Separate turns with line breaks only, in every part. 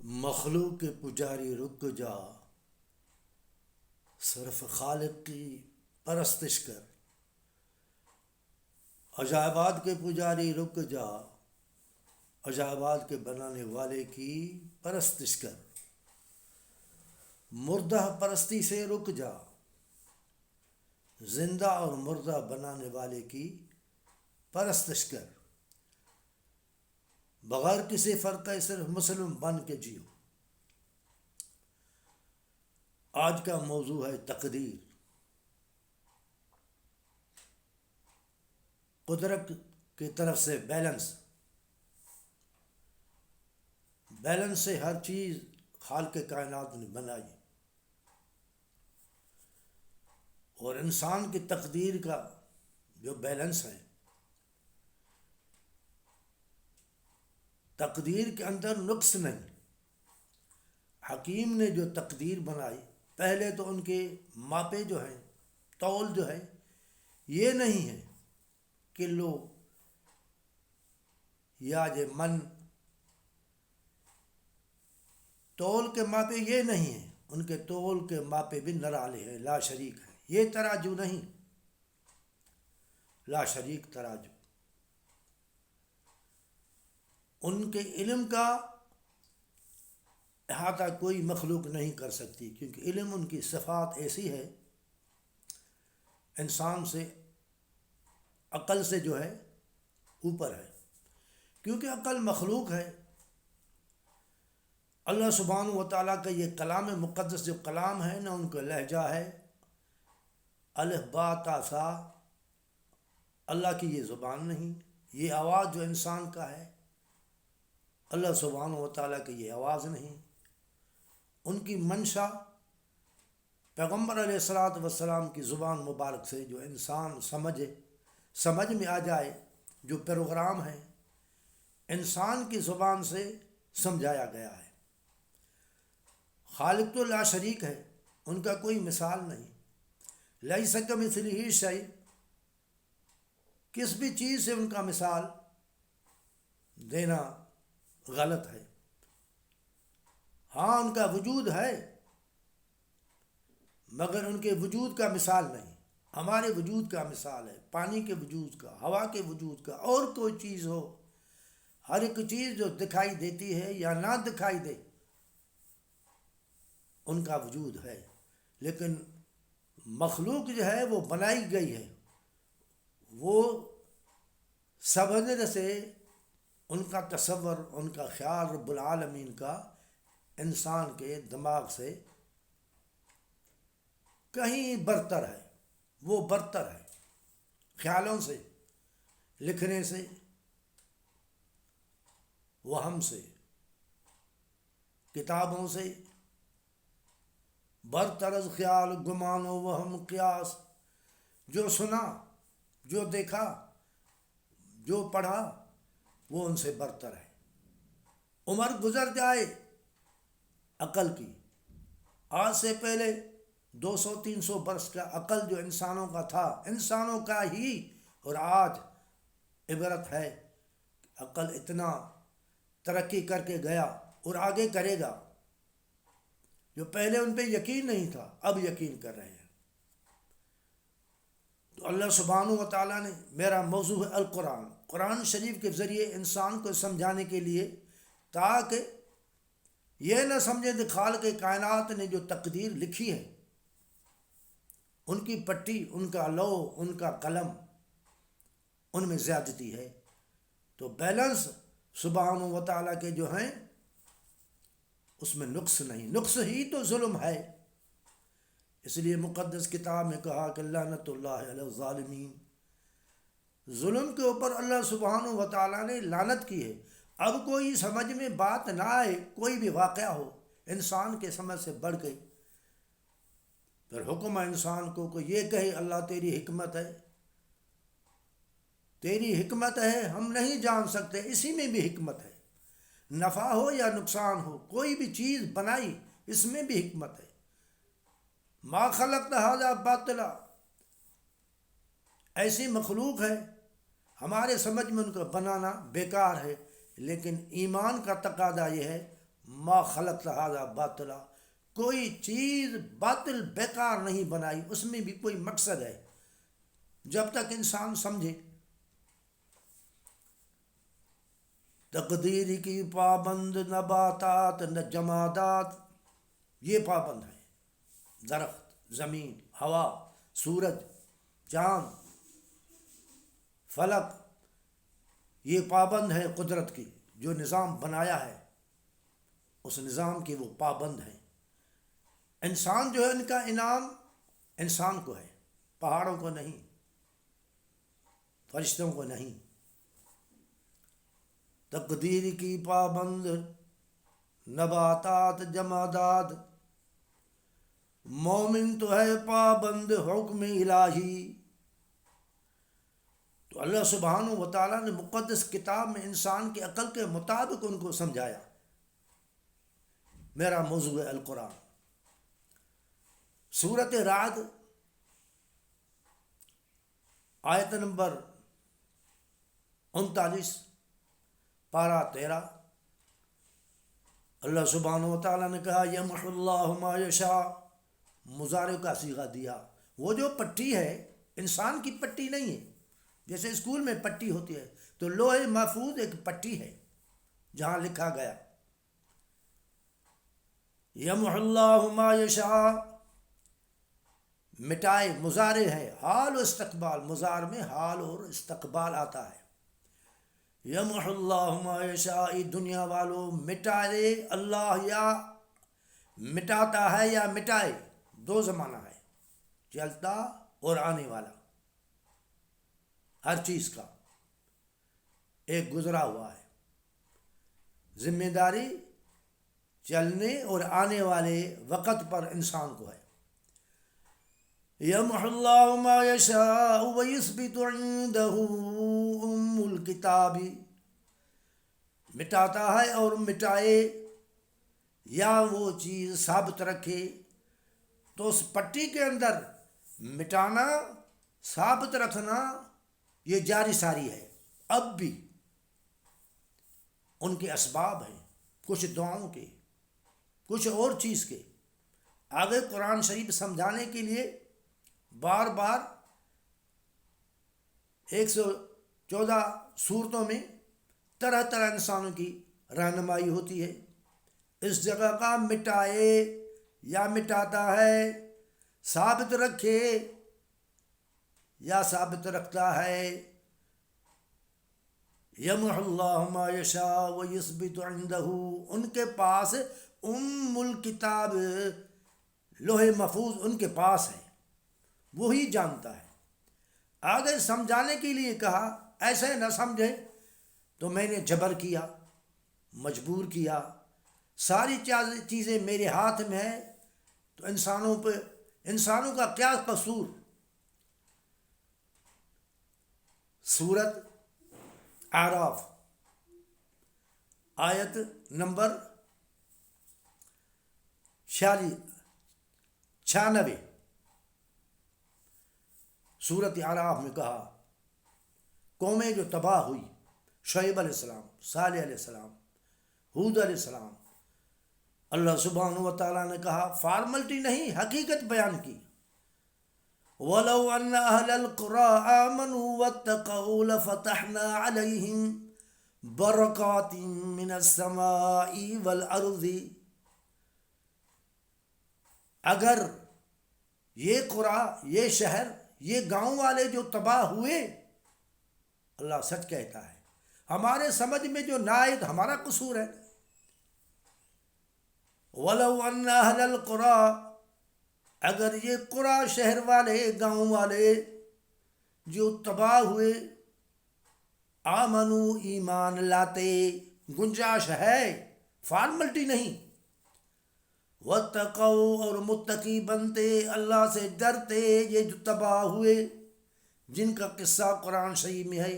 مخلوق کے پجاری رک جا، صرف خالق کی پرستش کر۔ عجائبات کے پجاری رک جا، عجائبات کے بنانے والے کی پرستش کر۔ مردہ پرستی سے رک جا، زندہ اور مردہ بنانے والے کی پرستش کر۔ بغیر کسی فرق صرف مسلم بن کے جیو۔ آج کا موضوع ہے تقدیر۔ قدرت کی طرف سے بیلنس سے ہر چیز خالق کائنات نے بنائی، اور انسان کی تقدیر کا جو بیلنس ہے، تقدیر کے اندر نقص نہیں۔ حکیم نے جو تقدیر بنائی، پہلے تو ان کے ماپے جو ہیں، تول جو ہے، یہ نہیں ہے کلو یا جو من، تول کے ماپے یہ نہیں ہیں۔ ان کے تول کے ماپے بھی نرالے ہیں، لا شریک ہے۔ یہ تراجو نہیں، لا شریک تراجو۔ ان کے علم کا احاطہ کوئی مخلوق نہیں کر سکتی، کیونکہ علم ان کی صفات ایسی ہے، انسان سے، عقل سے جو ہے اوپر ہے، کیونکہ عقل مخلوق ہے۔ اللہ سبحانہ و تعالیٰ کا یہ کلام مقدس جو کلام ہے نا، ان کا لہجہ ہے الف با تا سا۔ اللہ کی یہ زبان نہیں، یہ آواز جو انسان کا ہے، اللہ سبحانہ و تعالیٰ کی یہ آواز نہیں۔ ان کی منشا پیغمبر علیہ الصلاۃ والسلام کی زبان مبارک سے جو انسان سمجھ میں آ جائے، جو پروگرام ہے انسان کی زبان سے سمجھایا گیا ہے۔ خالق تو لا شریک ہے، ان کا کوئی مثال نہیں۔ لیس کمثلہ شیء، کس بھی چیز سے ان کا مثال دینا غلط ہے۔ ہاں، ان کا وجود ہے، مگر ان کے وجود کا مثال نہیں۔ ہمارے وجود کا مثال ہے، پانی کے وجود کا، ہوا کے وجود کا، اور کوئی چیز ہو، ہر ایک چیز جو دکھائی دیتی ہے یا نہ دکھائی دے، ان کا وجود ہے۔ لیکن مخلوق جو ہے وہ بنائی گئی ہے، وہ سمجھنے سے، ان کا تصور، ان کا خیال رب العالمین کا انسان کے دماغ سے کہیں برتر ہے۔ وہ برتر ہے خیالوں سے، لکھنے سے، وہم سے، کتابوں سے، برتر از خیال گمان و وہم قیاس۔ جو سنا، جو دیکھا، جو پڑھا، وہ ان سے برتر ہے۔ عمر گزر جائے عقل کی، آج سے پہلے 200-300 برس کا عقل جو انسانوں کا تھا، انسانوں کا ہی، اور آج عبرت ہے کہ عقل اتنا ترقی کر کے گیا اور آگے کرے گا۔ جو پہلے ان پہ یقین نہیں تھا، اب یقین کر رہے ہیں۔ تو اللہ سبحانہ و تعالیٰ نے، میرا موضوع ہے القرآن، قرآن شریف کے ذریعے انسان کو سمجھانے کے لیے، تاکہ یہ نہ سمجھے کہ خالق کائنات نے جو تقدیر لکھی ہے، ان کی پٹی، ان کا لوح، ان کا قلم، ان میں زیادتی ہے۔ تو بیلنس سبحانہ و تعالیٰ کے جو ہیں، اس میں نقص نہیں، نقص ہی تو ظلم ہے۔ اس لیے مقدس کتاب میں کہا کہ لعنت اللہ علی الظالمین، ظلم کے اوپر اللہ سبحانہ و تعالیٰ نے لعنت کی ہے۔ اب کوئی سمجھ میں بات نہ آئے، کوئی بھی واقعہ ہو، انسان کے سمجھ سے بڑھ گئی، پھر حکم ہے انسان کو کہ یہ کہے اللہ تیری حکمت ہے، تیری حکمت ہے، ہم نہیں جان سکتے، اسی میں بھی حکمت ہے۔ نفع ہو یا نقصان ہو، کوئی بھی چیز بنائی، اس میں بھی حکمت ہے۔ ما خلقت ھذا باطلا، ایسی مخلوق ہے، ہمارے سمجھ میں ان کو بنانا بیکار ہے، لیکن ایمان کا تقاضا یہ ہے ما خلقت ھذا باطلا، کوئی چیز باطل بیکار نہیں بنائی، اس میں بھی کوئی مقصد ہے جب تک انسان سمجھے۔ تقدیر کی پابند نباتات نہ جمادات، یہ پابند ہے، درخت، زمین، ہوا، سورج، چاند، فلک، یہ پابند ہے قدرت کی، جو نظام بنایا ہے اس نظام کے وہ پابند ہیں۔ انسان جو ہے ان کا انعام انسان کو ہے، پہاڑوں کو نہیں، فرشتوں کو نہیں۔ تقدیر کی پابند نباتات جمادات، مومن تو ہے پابند حکم الہی۔ تو اللہ سبحانہ و تعالیٰ نے مقدس کتاب میں انسان کی عقل کے مطابق ان کو سمجھایا۔ میرا موضوع ہے القرآن۔ سورۃ رعد آیت نمبر 39، پارہ 13، اللہ سبحانہ و تعالیٰ نے کہا یمحو اللہ ما یشاء، مضارع کا صیغہ دیا۔ وہ جو پٹی ہے انسان کی پٹی نہیں ہے، جیسے اسکول میں پٹی ہوتی ہے، تو لوح محفوظ ایک پٹی ہے جہاں لکھا گیا یمحو اللہ ما یشاء، مٹائے، مضارع ہے، حال و استقبال، مضارع میں حال اور استقبال آتا ہے۔ یمحو اللہ ما یشاء، دنیا والوں مٹائے اللہ، یا مٹاتا ہے یا مٹائے، دو زمانہ ہے، چلتا اور آنے والا، ہر چیز کا ایک گزرا ہوا ہے۔ ذمہ داری چلنے اور آنے والے وقت پر انسان کو ہے۔ یمحو اللہ ما یشاء ویثبت عندہ ام الکتاب، مٹاتا ہے اور مٹائے، یا وہ چیز ثابت رکھے، تو اس پٹی کے اندر مٹانا، ثابت رکھنا، یہ جاری ساری ہے۔ اب بھی ان کے اسباب ہیں، کچھ دعاؤں کے، کچھ اور چیز کے۔ آگے قرآن شریف سمجھانے کے لیے بار بار 114 صورتوں میں طرح طرح انسانوں کی رہنمائی ہوتی ہے۔ اس جگہ کا مٹائے یا مٹاتا ہے، ثابت رکھے یا ثابت رکھتا ہے۔ یمحو اللہ ما یشاء ویثبت عندہ، ان کے پاس ام الکتاب، لوح محفوظ ان کے پاس ہے، وہی جانتا ہے۔ آگے سمجھانے کے لیے کہا ایسے نہ سمجھے تو میں نے جبر کیا، مجبور کیا، ساری چیزیں میرے ہاتھ میں ہیں، تو انسانوں کا کیا قصور۔ سورۃ اعراف آیت نمبر 96، سورۃ اعراف میں کہا قومیں جو تباہ ہوئی، شعیب علیہ السلام، صالح علیہ السلام، ہود علیہ السلام، اللہ سبحانہ و تعالیٰ نے کہا فارملٹی نہیں، حقیقت بیان کی۔ وَلَوْ أَنَّ أَهْلَ الْقُرَىٰ آمَنُوا وَاتَّقَوْا لَفَتَحْنَا عَلَيْهِمْ بَرَكَاتٍ مِّنَ السَّمَاءِ وَالْأَرْضِ، اگر یہ قرآ، یہ شہر، یہ گاؤں والے جو تباہ ہوئے، اللہ سچ کہتا ہے، ہمارے سمجھ میں جو نہ آئے تو ہمارا قصور ہے۔ وَلَوْ أَنَّ أَهْلَ الْقُرَىٰ، اگر یہ قرآ، شہر والے، گاؤں والے جو تباہ ہوئے، آمنو، ایمان لاتے، گنجائش ہے، فارملٹی نہیں، واتقوا، اور متقی بنتے، اللہ سے ڈرتے، یہ جو تباہ ہوئے جن کا قصہ قرآن شریف میں ہے،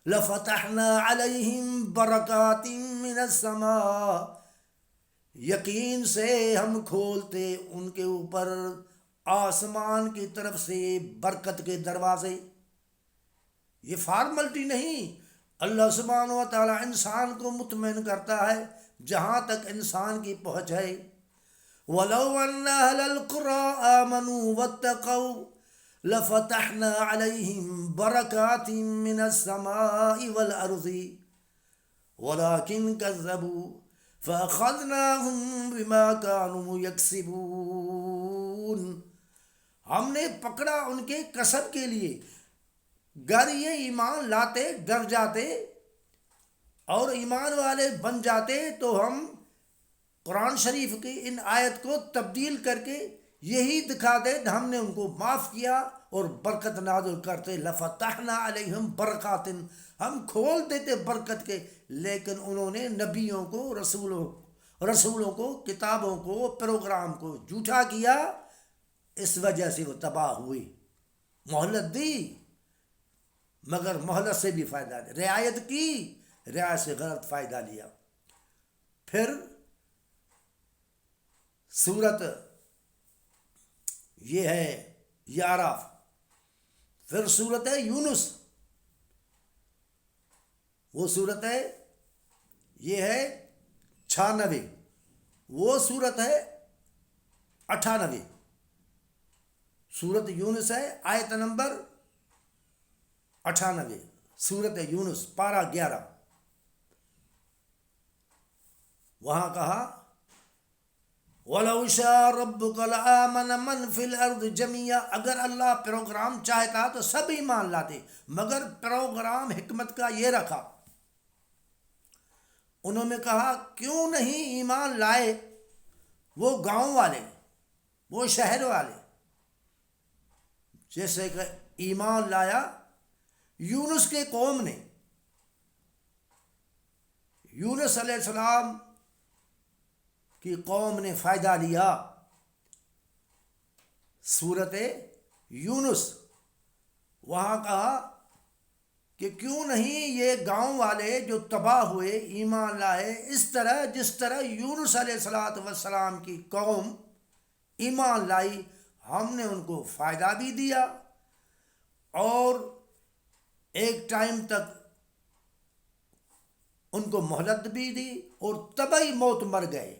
لفتحنا علیہم برکات من السماء، یقین سے ہم کھولتے ان کے اوپر آسمان کی طرف سے برکت کے دروازے۔ یہ فارملٹی نہیں، اللہ سبحانہ و تعالی انسان کو مطمئن کرتا ہے جہاں تک انسان کی پہنچ ہے. وَلَوْ أَنَّ أَهْلَ الْقُرَىٰ آمَنُوا وَاتَّقَوْا لَفَتَحْنَا عَلَيْهِمْ بَرَكَاتٍ مِّنَ السَّمَاءِ وَالْأَرْضِ وَلَٰكِن كَذَّبُوا فَأَخَذْنَاهُمْ بِمَا كَانُوا يَكْسِبُونَ. ہم نے پکڑا ان کے کسب کے لیے. گر یہ ایمان لاتے ڈر جاتے اور ایمان والے بن جاتے تو ہم قرآن شریف کی ان آیت کو تبدیل کر کے یہی دکھاتے ہم نے ان کو معاف کیا اور برکت نازل کرتے. لفتحنا علیہم برکات، ہم کھول دیتے برکت کے. لیکن انہوں نے نبیوں کو، رسولوں کو، کتابوں کو، پروگرام کو جھوٹا کیا. اس وجہ سے وہ تباہ ہوئی. مہلت دی مگر مہلت سے بھی فائدہ لیا. رعایت کی، رعایت سے غلط فائدہ لیا. پھر صورت یہ ہے یاراف. پھر صورت ہے یونس. وہ صورت ہے یہ ہے 96. وہ صورت ہے 98. صورت یونس ہے آیت نمبر 98. صورت یونس پارہ 11. وہاں کہا وَلَوْ شَاءَ رَبُّكَ لَآمَنَ مَنْ فِي الْأَرْضِ جَمِيعًا. اگر اللہ پروگرام چاہتا تو سب ایمان لاتے، مگر پروگرام حکمت کا یہ رکھا. انہوں نے کہا کیوں نہیں ایمان لائے وہ گاؤں والے، وہ شہر والے. جیسے کہ ایمان لایا یونس کے قوم نے. یونس علیہ السلام کی قوم نے فائدہ لیا. صورت یونس وہاں کہا کہ کیوں نہیں یہ گاؤں والے جو تباہ ہوئے ایمان لائے اس طرح جس طرح یونس علیہ السلام کی قوم ایمان لائی. ہم نے ان کو فائدہ بھی دیا اور ایک ٹائم تک ان کو مہلت بھی دی اور طبعی موت مر گئے.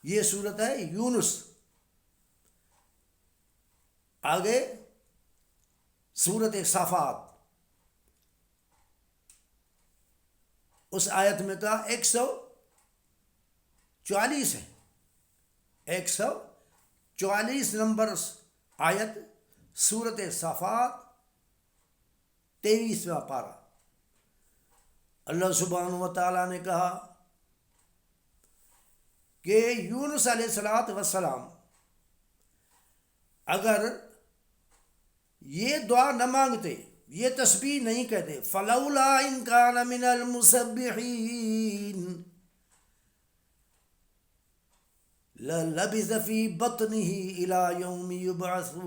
یہ صورت ہے یونس. آگے صورت صافات. اس آیت میں کہا 144 ہے. 144 نمبر آیت صورت صافات 23واں پارہ. اللہ سبحانہ و تعالیٰ نے کہا کہ یونس علیہ السلام اگر یہ دعا نہ مانگتے، یہ تسبیح نہیں کہتے، فلولا ان کان من المسبحین للبث فی بطنہ الی یوم یبعثون.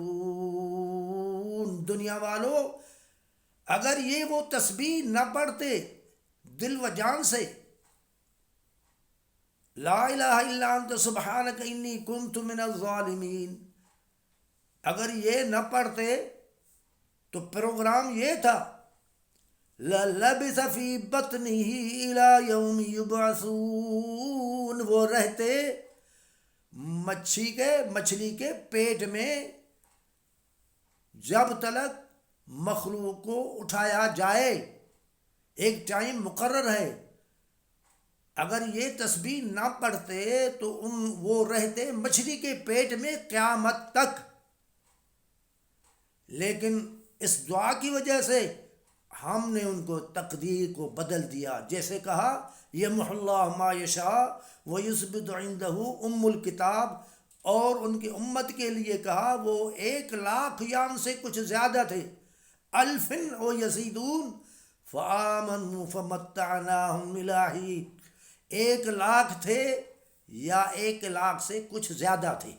دنیا والو اگر یہ وہ تسبیح نہ پڑھتے دل و جان سے، لا الہ الا انت سبحانک انی کنت من الظالمین، اگر یہ نہ پڑھتے تو پروگرام یہ تھا لَلَبِثَ فِي بَطْنِهِ إِلَى يَوْمِ يُبْعَثُونَ، وہ رہتے مچھلی کے پیٹ میں جب تلک مخلوق کو اٹھایا جائے. ایک ٹائم مقرر ہے. اگر یہ تسبیح نہ پڑھتے تو وہ رہتے مچھلی کے پیٹ میں قیامت تک. لیکن اس دعا کی وجہ سے ہم نے ان کو تقدیر کو بدل دیا. جیسے کہا یمحو اللہ ما یشاء ویثبت عندہ ام الکتاب، اور ان کی امت کے لیے کہا وہ 1,00,000 یان سے کچھ زیادہ تھے. الف و یزیدون فآمنوا فمتعناہم الی حین. 1,00,000 تھے یا 1,00,000 سے کچھ زیادہ تھے،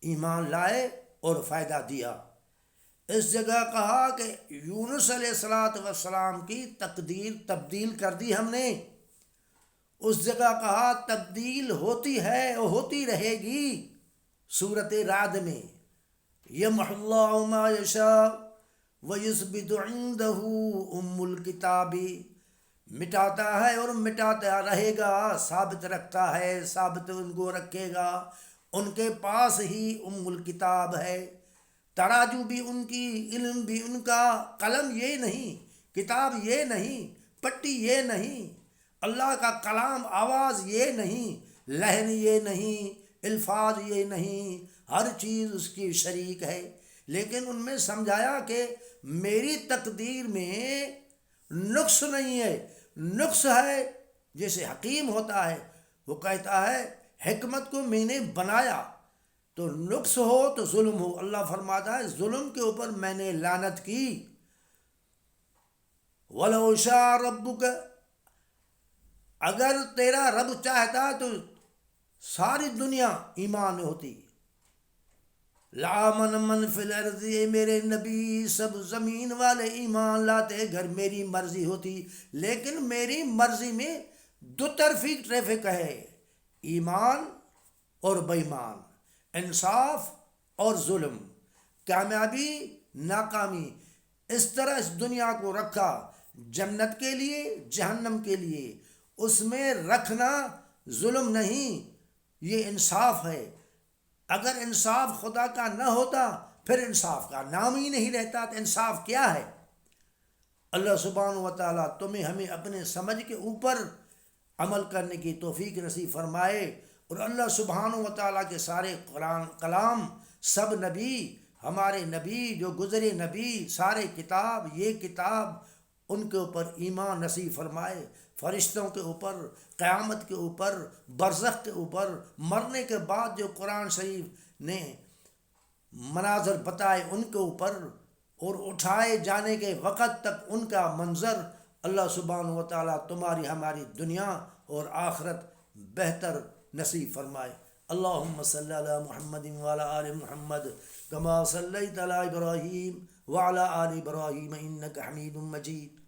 ایمان لائے اور فائدہ دیا. اس جگہ کہا کہ یونس علیہ السلام کی تقدیر تبدیل کر دی ہم نے. اس جگہ کہا تبدیل ہوتی ہے اور ہوتی رہے گی. سورۃ رعد میں یمحو اللہ ما یشاء ویثبت عندہ ام الکتاب، مٹاتا ہے اور مٹاتا رہے گا، ثابت رکھتا ہے، ثابت ان کو رکھے گا۔ ان کے پاس ہی الکتاب ہے، تراجو بھی ان کی، علم بھی ان کا، قلم یہ نہیں، کتاب یہ نہیں، پٹی یہ نہیں، اللہ کا کلام آواز یہ نہیں، لہن یہ نہیں، الفاظ یہ نہیں، ہر چیز اس کی شریک ہے۔ لیکن ان میں سمجھایا کہ میری تقدیر میں نقص نہیں ہے، نقص ہے۔ جیسے حکیم ہوتا ہے وہ کہتا ہے حکمت کو میں نے بنایا، تو نقص ہو تو ظلم ہو، اللہ فرماتا ہے ظلم کے اوپر میں نے لعنت کی۔ وَلَوْ شَاءَ رَبُّكَ، اگر تیرا رب چاہتا تو ساری دنیا ایمان میں ہوتی۔ لَآمَنَ مَنْ فِي الْأَرْضِ، اے میرے نبی سب زمین والے ایمان لاتے اگر میری مرضی ہوتی، لیکن میری مرضی میں دو طرفی ٹریفک ہے، ایمان اور بے ایمان، انصاف اور ظلم، کامیابی ناکامی۔ اس طرح اس دنیا کو رکھا، جنت کے لیے جہنم کے لیے، اس میں رکھنا ظلم نہیں، یہ انصاف ہے۔ اگر انصاف خدا کا نہ ہوتا پھر انصاف کا نام ہی نہیں رہتا، تو انصاف کیا ہے؟ اللہ سبحانہ و تعالیٰ تمہیں ہمیں اپنے سمجھ کے اوپر عمل کرنے کی توفیق نصیب فرمائے، اور اللہ سبحانہ و تعالیٰ کے سارے قرآن کلام، سب نبی، ہمارے نبی جو گزرے نبی، سارے کتاب، یہ کتاب ان کے اوپر ایمان نصیب فرمائے، فرشتوں کے اوپر، قیامت کے اوپر، برزخ کے اوپر، مرنے کے بعد جو قرآن شریف نے مناظر بتائے ان کے اوپر، اور اٹھائے جانے کے وقت تک ان کا منظر، اللہ سبحانہ و تعالیٰ تمہاری ہماری دنیا اور آخرت بہتر نصیب فرمائے۔ اللہم صلی علی محمد وعلی آل محمد کما صلیت علی ابراہیم وعلی آل ابراہیم انک حمید مجید۔